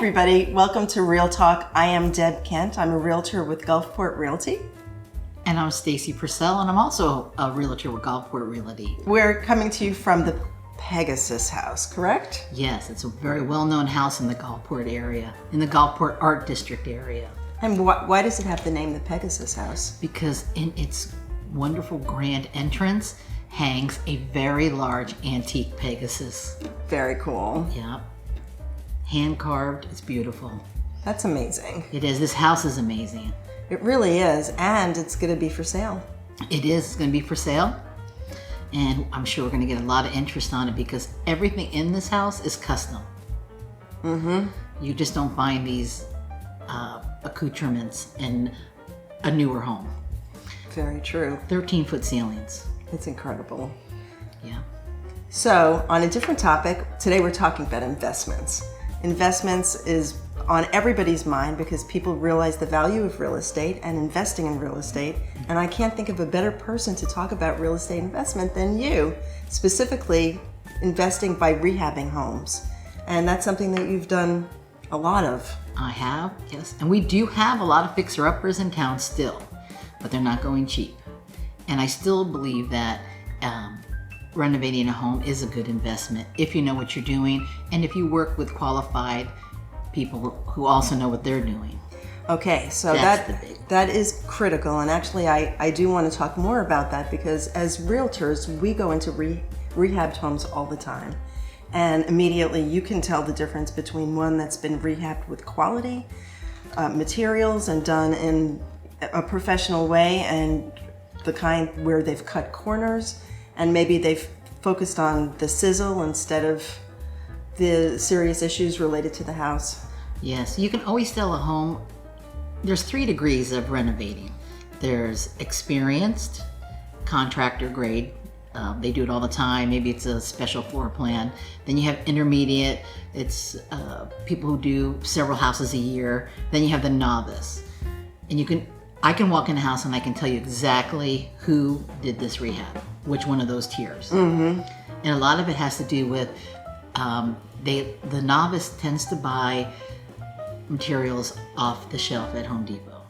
everybody. Welcome to Real Talk. I am Deb Kent. I'm a realtor with Gulfport Realty. And I'm Stacy Purcell, and I'm also a realtor with Gulfport Realty. We're coming to you from the Pegasus House, correct? Yes, it's a very well-known house in the Gulfport area, in the Gulfport Art District area. And why does it have the name the Pegasus House? Because in its wonderful grand entrance hangs a very large antique Pegasus. Very cool. Yeah. Hand carved, it's beautiful. That's amazing. It is. This house is amazing. It really is, and it's going to be for sale. It is. It's going to be for sale, and I'm sure we're going to get a lot of interest on it because everything in this house is custom. Mm-hmm. You just don't find these accoutrements in a newer home. Very true. 13-foot ceilings. It's incredible. Yeah. So, on a different topic, today we're talking about investments. Investments is on everybody's mind because people realize the value of real estate and investing in real estate. And I can't think of a better person to talk about real estate investment than you, specifically investing by rehabbing homes. And that's something that you've done a lot of. I have, yes. And we do have a lot of fixer-uppers in town still, but they're not going cheap. And I still believe that renovating a home is a good investment if you know what you're doing and if you work with qualified people who also know what they're doing. Okay, so that is critical, and actually I do want to talk more about that because as realtors we go into rehabbed homes all the time, and immediately you can tell the difference between one that's been rehabbed with quality materials and done in a professional way, and the kind where they've cut corners and maybe they've focused on the sizzle instead of the serious issues related to the house. Yes, you can always sell a home. There's 3 degrees of renovating. There's experienced, contractor grade. They do it all the time. Maybe it's a special floor plan. Then you have intermediate. It's people who do several houses a year. Then you have the novice. And I can walk in a house and I can tell you exactly who did this rehab, which one of those tiers. Mm-hmm. And a lot of it has to do with the novice tends to buy materials off the shelf at Home Depot.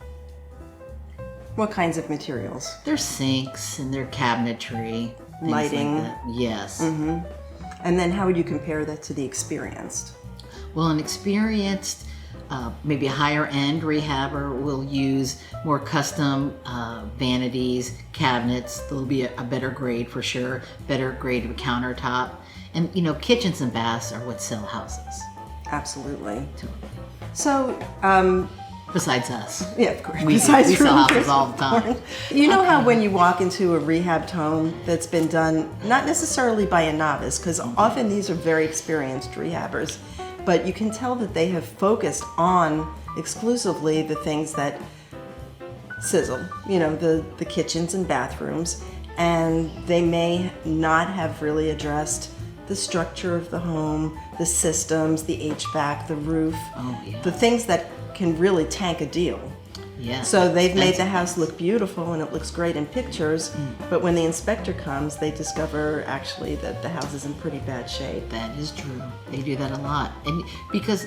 What kinds of materials? Their sinks and their cabinetry, things lighting. Like that. Yes. Mm-hmm. And then how would you compare that to the experienced? Well, an experienced, maybe a higher end rehabber will use more custom vanities, cabinets. There'll be a better grade for sure, better grade of a countertop. And kitchens and baths are what sell houses. Absolutely. Totally. So, besides us. yeah, of course. We sell houses all the time. You know how when you walk into a rehabbed home that's been done, not necessarily by a novice, because often these are very experienced rehabbers, but you can tell that they have focused on exclusively the things that sizzle, the kitchens and bathrooms, and they may not have really addressed the structure of the home, the systems, the HVAC, the roof, the things that can really tank a deal. Yeah. So they've made the house look beautiful and it looks great in pictures, but when the inspector comes, they discover actually that the house is in pretty bad shape. That is true. They do that a lot. And because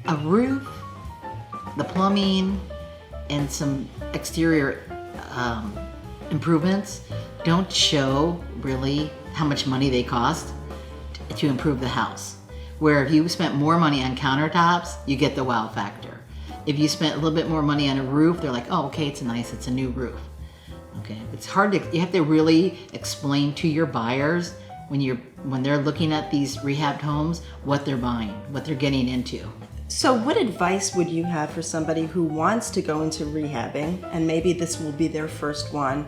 a roof, the plumbing, and some exterior improvements don't show really how much money they cost to improve the house. Where if you spent more money on countertops, you get the wow factor. If you spent a little bit more money on a roof, they're like, oh, okay, it's a new roof. Okay, it's hard you have to really explain to your buyers when they're looking at these rehabbed homes, what they're buying, what they're getting into. So what advice would you have for somebody who wants to go into rehabbing, and maybe this will be their first one,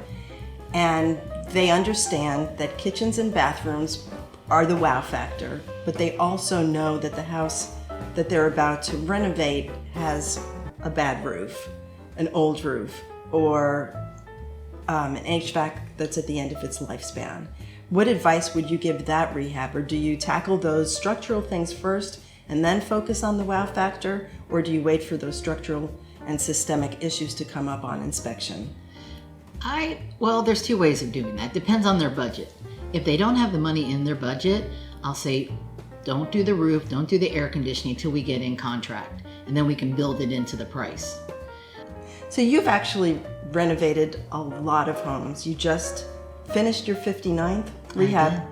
and they understand that kitchens and bathrooms are the wow factor, but they also know that the house that they're about to renovate has a bad roof, an old roof, or an HVAC that's at the end of its lifespan. What advice would you give that rehabber? Do you tackle those structural things first and then focus on the wow factor, or do you wait for those structural and systemic issues to come up on inspection? Well, there's 2 ways of doing that. Depends on their budget. If they don't have the money in their budget, I'll say Don't do the roof, don't do the air conditioning until we get in contract. And then we can build it into the price. So you've actually renovated a lot of homes. You just finished your 59th rehab. did.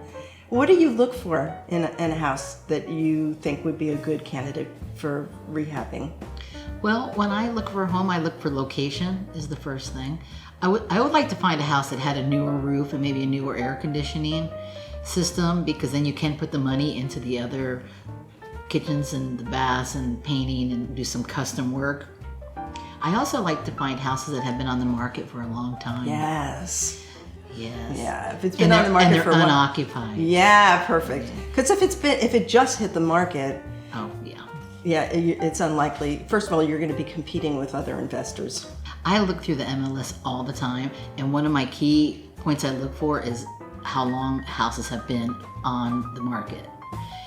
What do you look for in a house that you think would be a good candidate for rehabbing? Well, when I look for a home, I look for location is the first thing. I would like to find a house that had a newer roof and maybe a newer air conditioning system, because then you can put the money into the other kitchens and the baths and painting and do some custom work. I also like to find houses that have been on the market for a long time. Yes. Yes. Yeah. If it's been on the market and they're for a while. unoccupied. Yeah, perfect. Because if it just hit the market, Oh, yeah. yeah, it's unlikely. First of all, you're going to be competing with other investors. I look through the MLS all the time, and one of my key points I look for is how long houses have been on the market.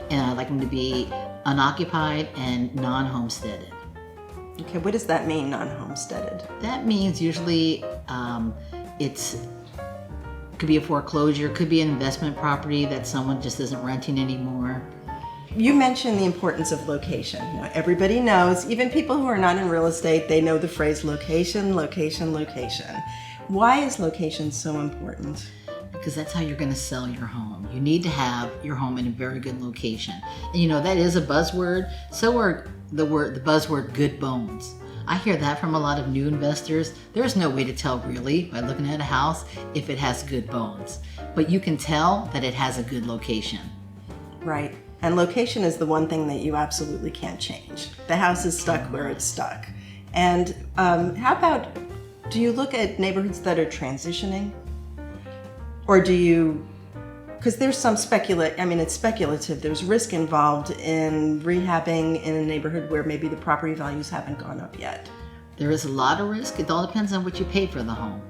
And I like them to be unoccupied and non-homesteaded. Okay, what does that mean, non-homesteaded? That means usually could be a foreclosure, could be an investment property that someone just isn't renting anymore. You mentioned the importance of location. You know, everybody knows, even people who are not in real estate, they know the phrase location, location, location. Why is location so important? Because that's how you're going to sell your home. You need to have your home in a very good location. And you know, that is a buzzword. So are the buzzword good bones. I hear that from a lot of new investors. There's no way to tell really by looking at a house if it has good bones. But you can tell that it has a good location. Right. And location is the one thing that you absolutely can't change. The house is stuck where it's stuck. And how about, do you look at neighborhoods that are transitioning? Or do you, because there's some it's speculative. There's risk involved in rehabbing in a neighborhood where maybe the property values haven't gone up yet. There is a lot of risk. It all depends on what you pay for the home.